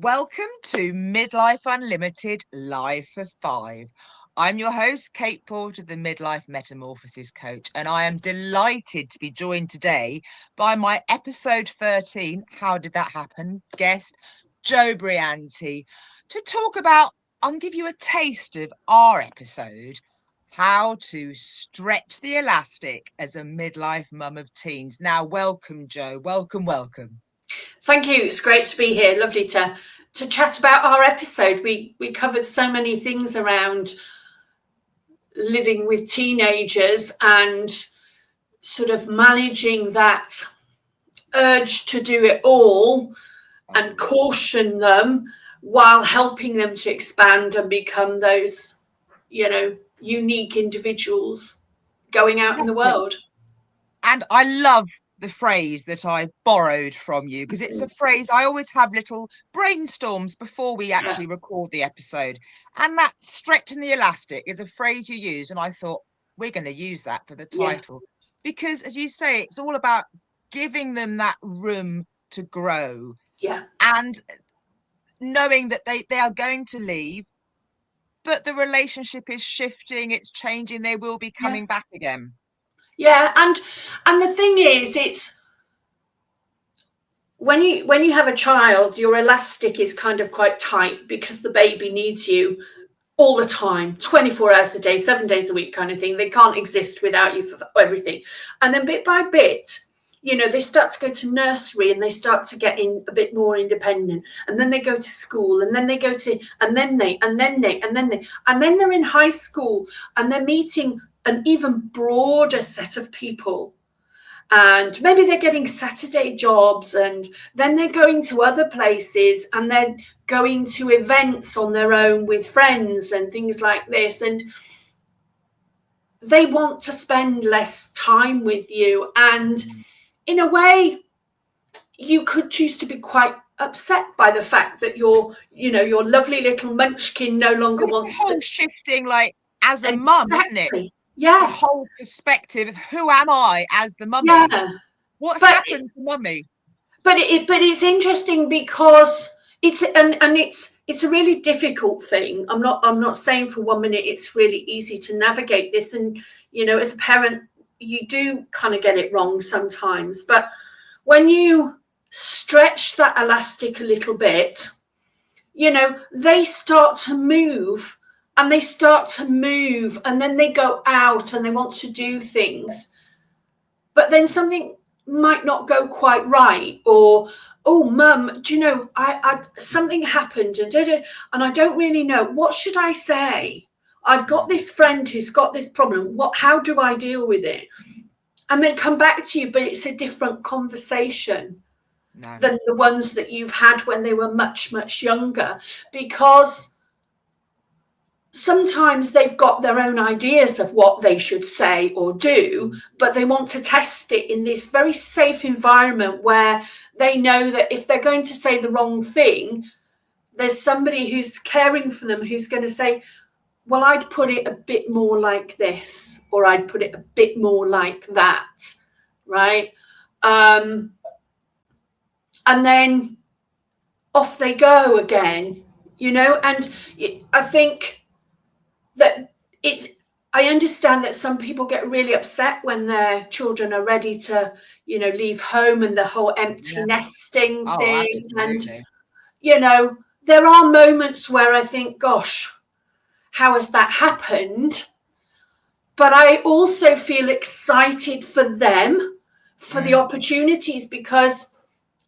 Welcome to Midlife Unlimited Live for Five. I'm your host, Kate Porter, the Midlife Metamorphosis Coach, and I am delighted to be joined today by my episode 13, how did that happen, guest, Jo Brianti, to talk about, I'll give you a taste of our episode, how to stretch the elastic as a midlife mum of teens. Now, welcome, Jo. Welcome. Thank you. It's great to be here. Lovely to chat about our episode. We covered so many things around living with teenagers and sort of managing that urge to do it all and caution them while helping them to expand and become those, unique individuals going out in the world. And I love the phrase that I borrowed from you, because it's a phrase I always have little brainstorms before we actually record the episode. And that stretching the elastic is a phrase you use. And I thought, we're going to use that for the title. Because as you say, it's all about giving them that room to grow. And knowing that they are going to leave, but the relationship is shifting, it's changing, they will be coming back again. And the thing is, it's when you have a child, your elastic is kind of quite tight because the baby needs you all the time, 24 hours a day, 7 days a week kind of thing. They can't exist without you for everything. And then bit by bit, they start to go to nursery and they start to get in a bit more independent. And then they go to school and then they go to, and then they're in high school and they're meeting an even broader set of people. And maybe they're getting Saturday jobs and then they're going to other places and they're going to events on their own with friends and things like this. And they want to spend less time with you. And in a way, you could choose to be quite upset by the fact that your lovely little munchkin no longer wants to shifting, like, as a mum, isn't it? The whole perspective of who am I as the mummy? What's happened to mummy? But it's interesting because it's a really difficult thing. I'm not saying for 1 minute it's really easy to navigate this, and as a parent you do kind of get it wrong sometimes. But when you stretch that elastic a little bit, they start to move. And they start to move and then they go out and they want to do things. But then something might not go quite right. Or, oh, mum, do you know, I something happened and I don't really know. What should I say? I've got this friend who's got this problem. How do I deal with it? And they come back to you, but it's a different conversation than the ones that you've had when they were much, much younger. Because sometimes they've got their own ideas of what they should say or do, but they want to test it in this very safe environment where they know that if they're going to say the wrong thing, there's somebody who's caring for them who's going to say, well, I'd put it a bit more like this, or I'd put it a bit more like that, right? And then off they go again, and I think that I understand that some people get really upset when their children are ready to, leave home, and the whole empty nesting thing. Absolutely. And, there are moments where I think, gosh, how has that happened? But I also feel excited for them, for the opportunities, because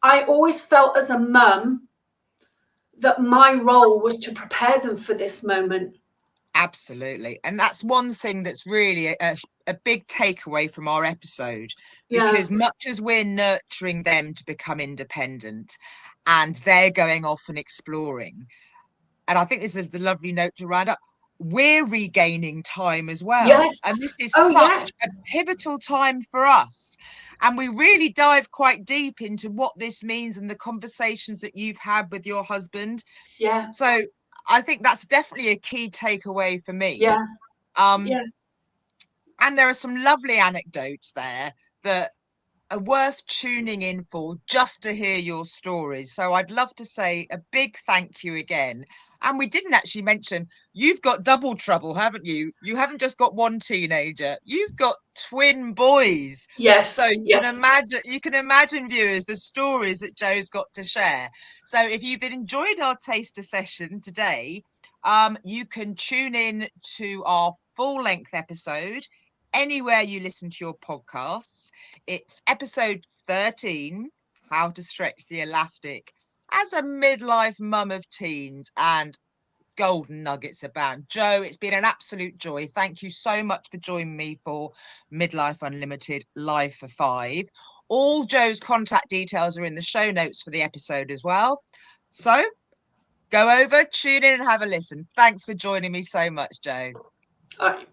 I always felt as a mum that my role was to prepare them for this moment. Absolutely. And that's one thing that's really a big takeaway from our episode, because much as we're nurturing them to become independent and they're going off and exploring, and I think this is the lovely note to round up, we're regaining time as well. And this is such a pivotal time for us. And we really dive quite deep into what this means and the conversations that you've had with your husband. So I think that's definitely a key takeaway for me. And there are some lovely anecdotes there that are worth tuning in for just to hear your stories. So I'd love to say a big thank you again. And we didn't actually mention, you've got double trouble, haven't you? You haven't just got one teenager, you've got twin boys. Yes, So yes. you can imagine, viewers, the stories that Jo's got to share. So if you've enjoyed our taster session today, you can tune in to our full length episode anywhere you listen to your podcasts. It's episode 13, How to Stretch the Elastic as a Midlife Mum of Teens, and golden nuggets abound. Jo, it's been an absolute joy. Thank you so much for joining me for Midlife Unlimited Live for 5. All Jo's contact details are in the show notes for the episode as well. So go over, tune in and have a listen. Thanks for joining me so much, Jo. All right.